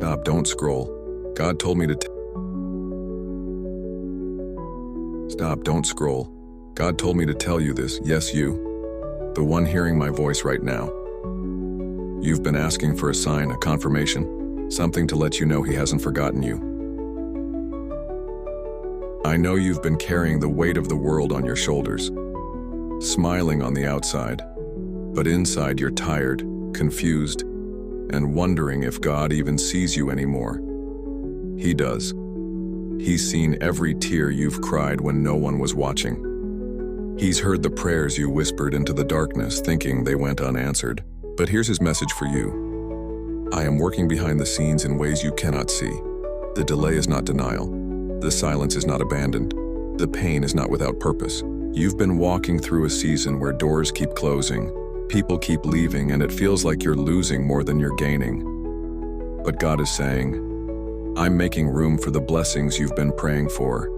Stop, don't scroll. God told me to Stop, don't scroll. God told me to tell you this. Yes, you. The one hearing my voice right now. You've been asking for a sign, a confirmation, something to let you know He hasn't forgotten you. I know you've been carrying the weight of the world on your shoulders, smiling on the outside, but inside you're tired, confused, and wondering if God even sees you anymore. He does. He's seen every tear you've cried when no one was watching. He's heard the prayers you whispered into the darkness, thinking they went unanswered. But here's His message for you. I am working behind the scenes in ways you cannot see. The delay is not denial. The silence is not abandoned. The pain is not without purpose. You've been walking through a season where doors keep closing, people keep leaving, and it feels like you're losing more than you're gaining. But God is saying, I'm making room for the blessings you've been praying for.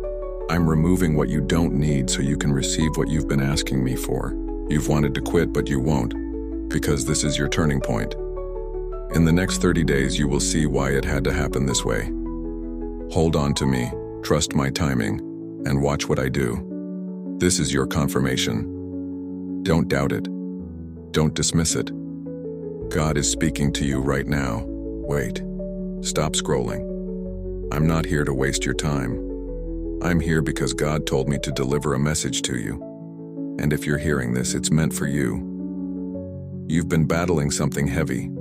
I'm removing what you don't need so you can receive what you've been asking me for. You've wanted to quit, but you won't, because this is your turning point. In the next 30 days, you will see why it had to happen this way. Hold on to me, trust my timing, and watch what I do. This is your confirmation. Don't doubt it. Don't dismiss it. God is speaking to you right now. Wait. Stop scrolling. I'm not here to waste your time. I'm here because God told me to deliver a message to you. And if you're hearing this, it's meant for you. You've been battling something heavy.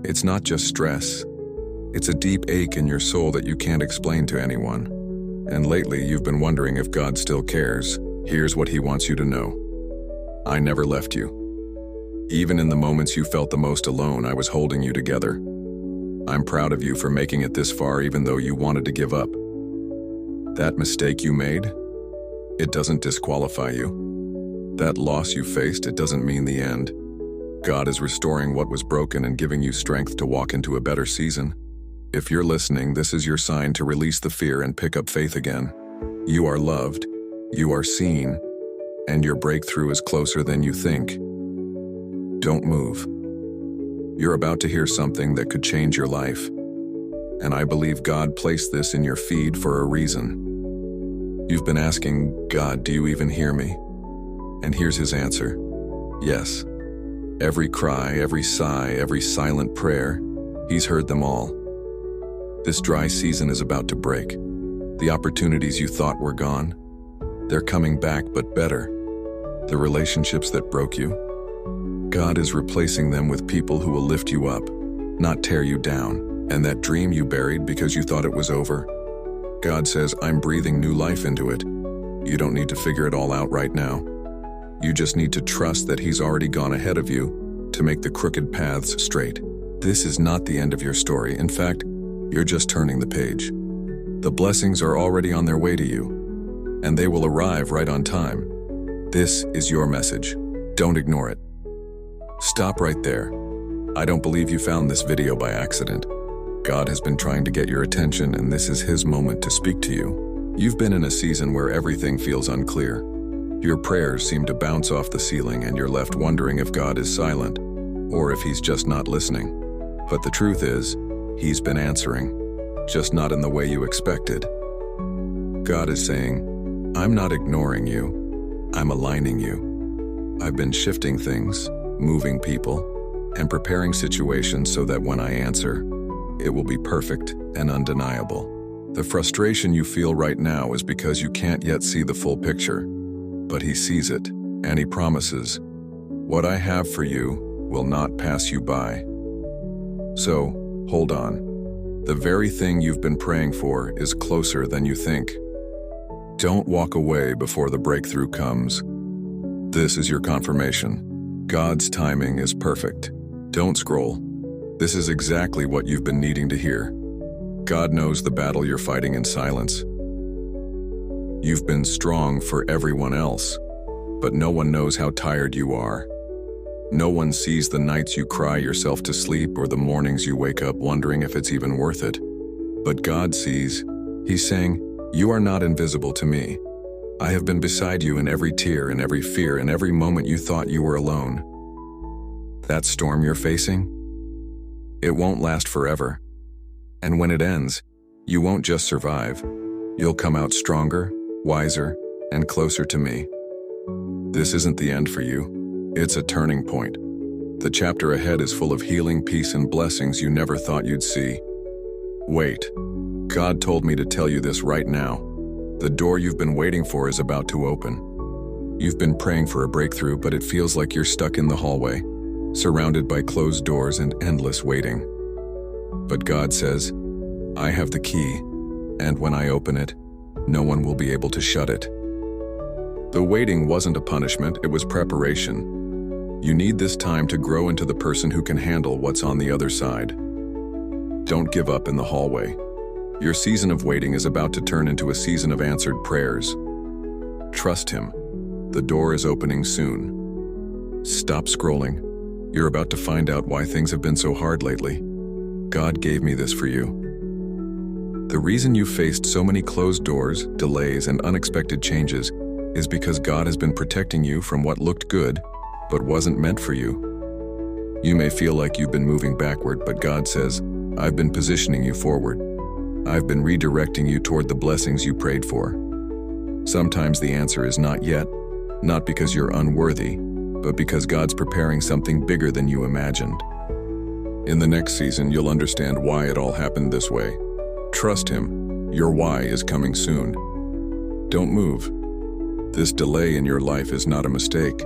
It's not just stress. It's a deep ache in your soul that you can't explain to anyone. And lately, you've been wondering if God still cares. Here's what He wants you to know. I never left you. Even in the moments you felt the most alone, I was holding you together. I'm proud of you for making it this far even though you wanted to give up. That mistake you made, it doesn't disqualify you. That loss you faced, it doesn't mean the end. God is restoring what was broken and giving you strength to walk into a better season. If you're listening, this is your sign to release the fear and pick up faith again. You are loved, you are seen, and your breakthrough is closer than you think. Don't move. You're about to hear something that could change your life. And I believe God placed this in your feed for a reason. You've been asking, God, do you even hear me? And here's His answer. Yes. Every cry, every sigh, every silent prayer, He's heard them all. This dry season is about to break. The opportunities you thought were gone, they're coming back, but better. The relationships that broke you, God is replacing them with people who will lift you up, not tear you down. And that dream you buried because you thought it was over, God says, I'm breathing new life into it. You don't need to figure it all out right now. You just need to trust that He's already gone ahead of you to make the crooked paths straight. This is not the end of your story. In fact, you're just turning the page. The blessings are already on their way to you, and they will arrive right on time. This is your message. Don't ignore it. Stop right there. I don't believe you found this video by accident. God has been trying to get your attention, and this is His moment to speak to you. You've been in a season where everything feels unclear. Your prayers seem to bounce off the ceiling, and you're left wondering if God is silent, or if He's just not listening. But the truth is, He's been answering, just not in the way you expected. God is saying, I'm not ignoring you, I'm aligning you. I've been shifting things, moving people, and preparing situations so that when I answer, it will be perfect and undeniable. The frustration you feel right now is because you can't yet see the full picture, but He sees it, and He promises, what I have for you will not pass you by. So, hold on. The very thing you've been praying for is closer than you think. Don't walk away before the breakthrough comes. This is your confirmation. God's timing is perfect. Don't scroll. This is exactly what you've been needing to hear. God knows the battle you're fighting in silence. You've been strong for everyone else, but no one knows how tired you are. No one sees the nights you cry yourself to sleep or the mornings you wake up wondering if it's even worth it. But God sees. He's saying, you are not invisible to me. I have been beside you in every tear, in every fear, in every moment you thought you were alone. That storm you're facing, it won't last forever. And when it ends, you won't just survive. You'll come out stronger, wiser, and closer to me. This isn't the end for you. It's a turning point. The chapter ahead is full of healing, peace, and blessings you never thought you'd see. Wait. God told me to tell you this right now. The door you've been waiting for is about to open. You've been praying for a breakthrough, but it feels like you're stuck in the hallway, surrounded by closed doors and endless waiting. But God says, I have the key, and when I open it, no one will be able to shut it. The waiting wasn't a punishment, it was preparation. You need this time to grow into the person who can handle what's on the other side. Don't give up in the hallway. Your season of waiting is about to turn into a season of answered prayers. Trust Him. The door is opening soon. Stop scrolling. You're about to find out why things have been so hard lately. God gave me this for you. The reason you faced so many closed doors, delays, and unexpected changes is because God has been protecting you from what looked good, but wasn't meant for you. You may feel like you've been moving backward, but God says, I've been positioning you forward. I've been redirecting you toward the blessings you prayed for. Sometimes the answer is not yet, not because you're unworthy, but because God's preparing something bigger than you imagined. In the next season, you'll understand why it all happened this way. Trust Him. Your why is coming soon. Don't move. This delay in your life is not a mistake.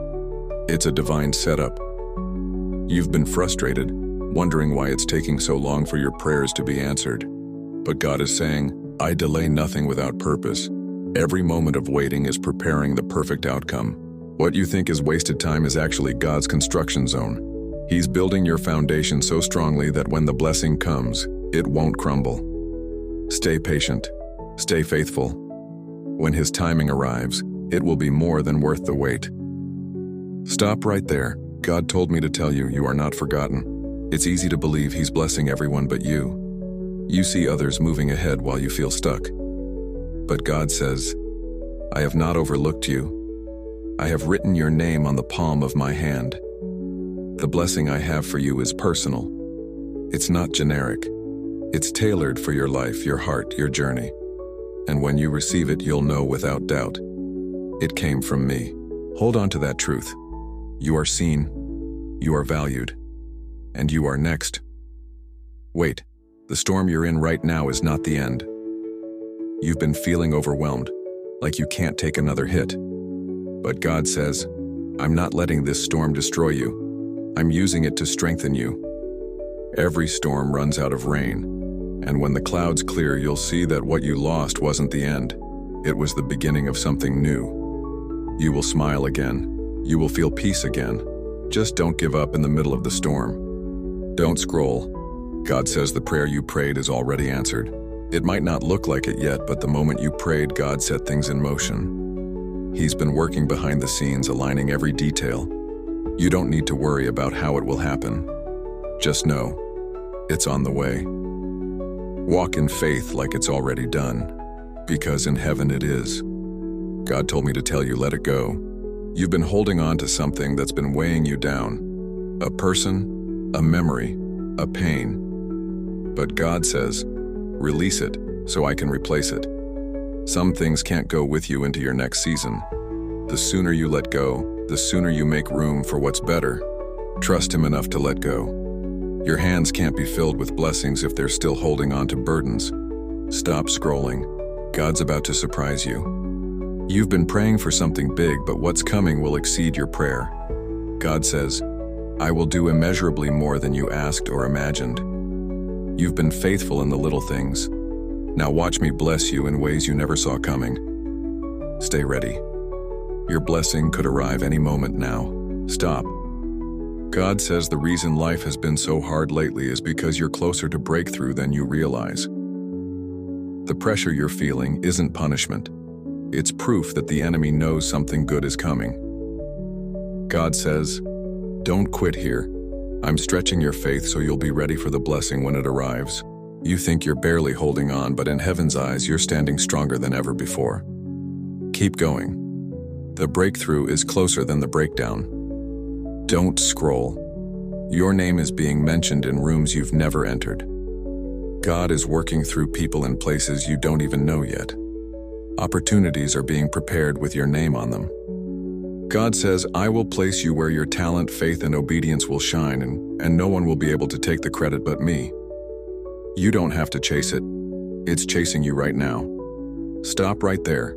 It's a divine setup. You've been frustrated, wondering why it's taking so long for your prayers to be answered. But God is saying, I delay nothing without purpose. Every moment of waiting is preparing the perfect outcome. What you think is wasted time is actually God's construction zone. He's building your foundation so strongly that when the blessing comes, it won't crumble. Stay patient. Stay faithful. When His timing arrives, it will be more than worth the wait. Stop right there. God told me to tell you, you are not forgotten. It's easy to believe He's blessing everyone but you. You see others moving ahead while you feel stuck. But God says, I have not overlooked you. I have written your name on the palm of my hand. The blessing I have for you is personal. It's not generic. It's tailored for your life, your heart, your journey. And when you receive it, you'll know without doubt. It came from me. Hold on to that truth. You are seen, you are valued, and you are next. Wait, the storm you're in right now is not the end. You've been feeling overwhelmed, like you can't take another hit. But God says, I'm not letting this storm destroy you. I'm using it to strengthen you. Every storm runs out of rain, and when the clouds clear, you'll see that what you lost wasn't the end. It was the beginning of something new. You will smile again. You will feel peace again. Just don't give up in the middle of the storm. Don't scroll. God says the prayer you prayed is already answered. It might not look like it yet, but the moment you prayed, God set things in motion. He's been working behind the scenes, aligning every detail. You don't need to worry about how it will happen. Just know, it's on the way. Walk in faith like it's already done, because in heaven it is. God told me to tell you, let it go. You've been holding on to something that's been weighing you down. A person, a memory, a pain. But God says, release it so I can replace it. Some things can't go with you into your next season. The sooner you let go, the sooner you make room for what's better. Trust Him enough to let go. Your hands can't be filled with blessings if they're still holding on to burdens. Stop scrolling. God's about to surprise you. You've been praying for something big, but what's coming will exceed your prayer. God says, I will do immeasurably more than you asked or imagined. You've been faithful in the little things. Now watch me bless you in ways you never saw coming. Stay ready. Your blessing could arrive any moment now. Stop. God says the reason life has been so hard lately is because you're closer to breakthrough than you realize. The pressure you're feeling isn't punishment. It's proof that the enemy knows something good is coming. God says, don't quit here. I'm stretching your faith so you'll be ready for the blessing when it arrives. You think you're barely holding on, but in heaven's eyes, you're standing stronger than ever before. Keep going. The breakthrough is closer than the breakdown. Don't scroll. Your name is being mentioned in rooms you've never entered. God is working through people and places you don't even know yet. Opportunities are being prepared with your name on them. God says, I will place you where your talent, faith, and obedience will shine, and no one will be able to take the credit but me. You don't have to chase it. It's chasing you right now. Stop right there.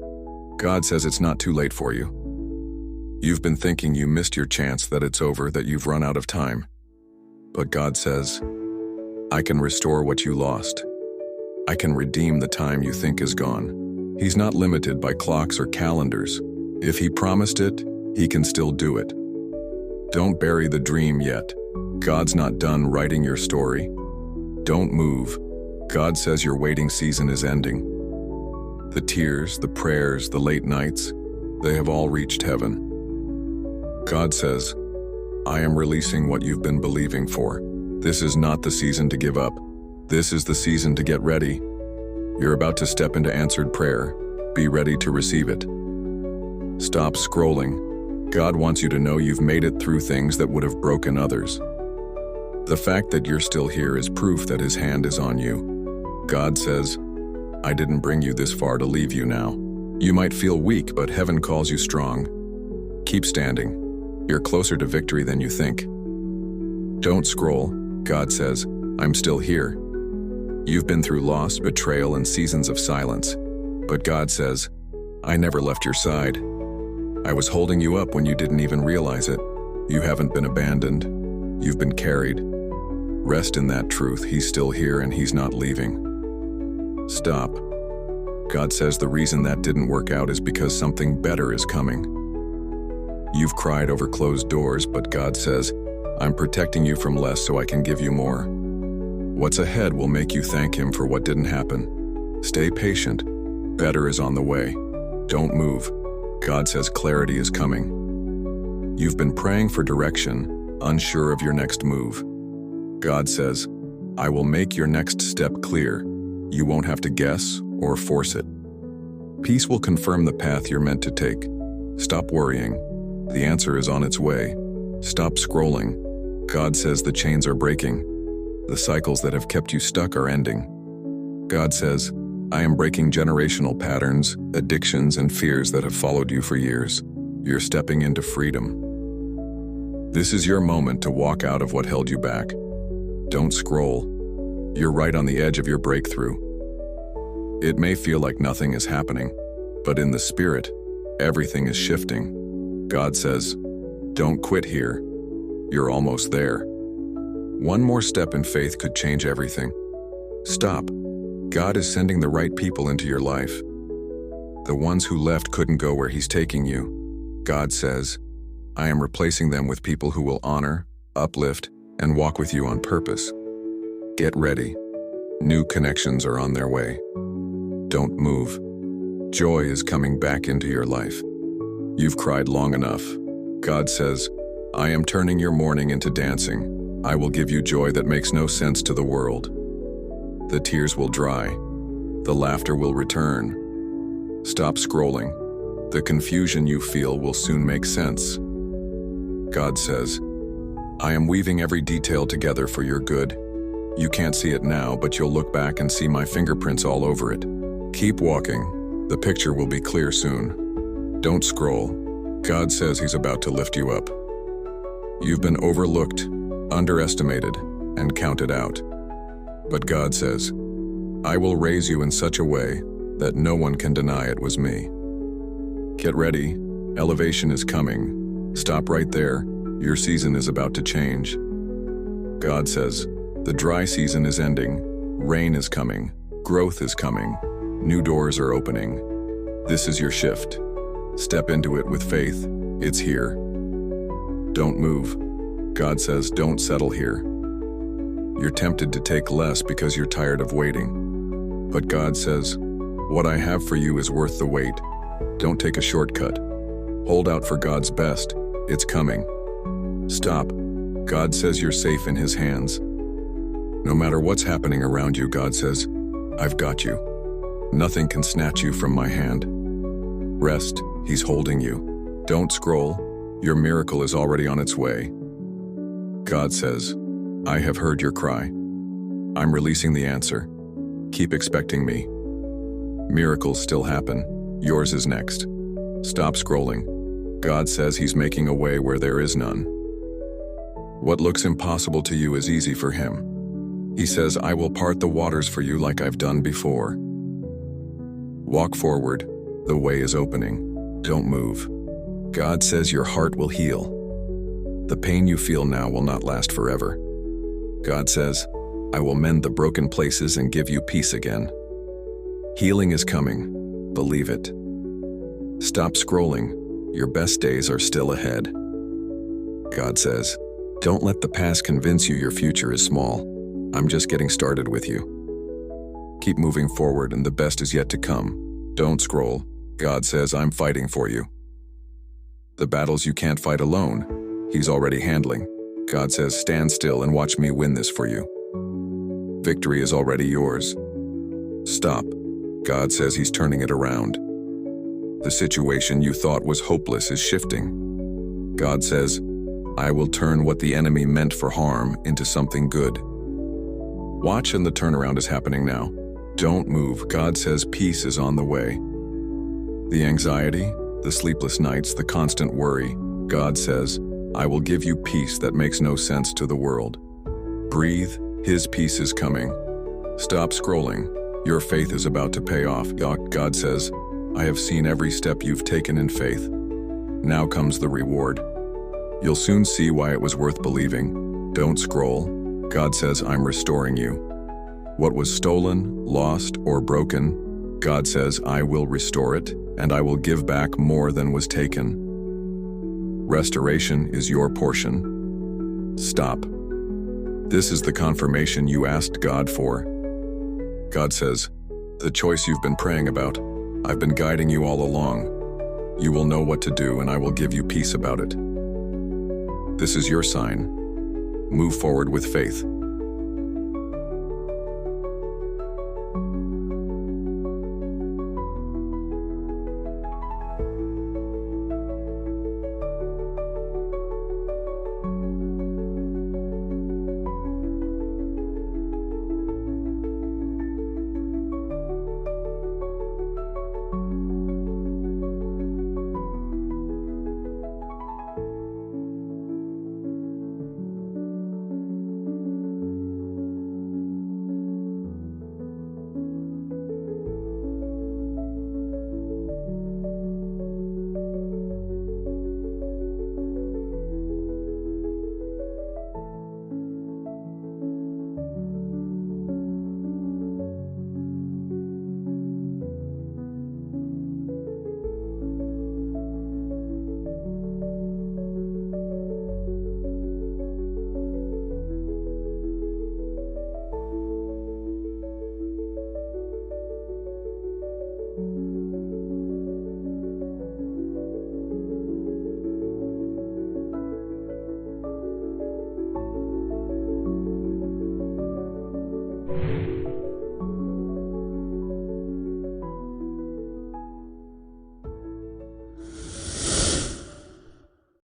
God says it's not too late for you. You've been thinking you missed your chance, that it's over, that you've run out of time. But God says, I can restore what you lost. I can redeem the time you think is gone. He's not limited by clocks or calendars. If He promised it, He can still do it. Don't bury the dream yet. God's not done writing your story. Don't move. God says your waiting season is ending. The tears, the prayers, the late nights, they have all reached heaven. God says, I am releasing what you've been believing for. This is not the season to give up. This is the season to get ready. You're about to step into answered prayer. Be ready to receive it. Stop scrolling. God wants you to know you've made it through things that would have broken others. The fact that you're still here is proof that His hand is on you. God says, I didn't bring you this far to leave you now. You might feel weak, but heaven calls you strong. Keep standing. You're closer to victory than you think. Don't scroll. God says, I'm still here. You've been through loss, betrayal, and seasons of silence. But God says, I never left your side. I was holding you up when you didn't even realize it. You haven't been abandoned. You've been carried. Rest in that truth. He's still here and He's not leaving. Stop. God says the reason that didn't work out is because something better is coming. You've cried over closed doors, but God says, I'm protecting you from less so I can give you more. What's ahead will make you thank Him for what didn't happen. Stay patient. Better is on the way. Don't move. God says clarity is coming. You've been praying for direction, unsure of your next move. God says, I will make your next step clear. You won't have to guess or force it. Peace will confirm the path you're meant to take. Stop worrying. The answer is on its way. Stop scrolling. God says the chains are breaking. The cycles that have kept you stuck are ending. God says, I am breaking generational patterns, addictions, and fears that have followed you for years. You're stepping into freedom. This is your moment to walk out of what held you back. Don't scroll. You're right on the edge of your breakthrough. It may feel like nothing is happening, but in the spirit, everything is shifting. God says, don't quit here. You're almost there. One more step in faith could change everything. Stop. God is sending the right people into your life. The ones who left couldn't go where He's taking you. God says, I am replacing them with people who will honor, uplift, and walk with you on purpose. Get ready. New connections are on their way. Don't move. Joy is coming back into your life. You've cried long enough. God says, I am turning your mourning into dancing. I will give you joy that makes no sense to the world. The tears will dry. The laughter will return. Stop scrolling. The confusion you feel will soon make sense. God says, I am weaving every detail together for your good. You can't see it now, but you'll look back and see my fingerprints all over it. Keep walking. The picture will be clear soon. Don't scroll. God says He's about to lift you up. You've been overlooked, underestimated, and counted out. But God says, I will raise you in such a way that no one can deny it was me. Get ready. Elevation is coming. Stop right there. Your season is about to change. God says, the dry season is ending. Rain is coming. Growth is coming. New doors are opening. This is your shift. Step into it with faith. It's here. Don't move. God says, don't settle here. You're tempted to take less because you're tired of waiting. But God says, what I have for you is worth the wait. Don't take a shortcut. Hold out for God's best. It's coming. Stop. God says you're safe in His hands. No matter what's happening around you, God says, I've got you. Nothing can snatch you from my hand. Rest. He's holding you. Don't scroll. Your miracle is already on its way. God says, I have heard your cry. I'm releasing the answer. Keep expecting me. Miracles still happen. Yours is next. Stop scrolling. God says He's making a way where there is none. What looks impossible to you is easy for Him. He says, I will part the waters for you like I've done before. Walk forward. The way is opening. Don't move. God says your heart will heal. The pain you feel now will not last forever. God says, I will mend the broken places and give you peace again. Healing is coming. Believe it. Stop scrolling. Your best days are still ahead. God says, don't let the past convince you your future is small. I'm just getting started with you. Keep moving forward and the best is yet to come. Don't scroll. God says, I'm fighting for you. The battles you can't fight alone, He's already handling. God says, stand still and watch me win this for you. Victory is already yours. Stop. God says He's turning it around. The situation you thought was hopeless is shifting. God says, I will turn what the enemy meant for harm into something good. Watch, and the turnaround is happening now. Don't move. God says peace is on the way. The anxiety, the sleepless nights, the constant worry, God says, I will give you peace that makes no sense to the world. Breathe. His peace is coming. Stop scrolling. Your faith is about to pay off. God says, I have seen every step you've taken in faith. Now comes the reward. You'll soon see why it was worth believing. Don't scroll. God says, I'm restoring you. What was stolen, lost, or broken, God says, I will restore it, and I will give back more than was taken. Restoration is your portion. Stop. This is the confirmation you asked God for. God says, the choice you've been praying about, I've been guiding you all along. You will know what to do, and I will give you peace about it. This is your sign. Move forward with faith.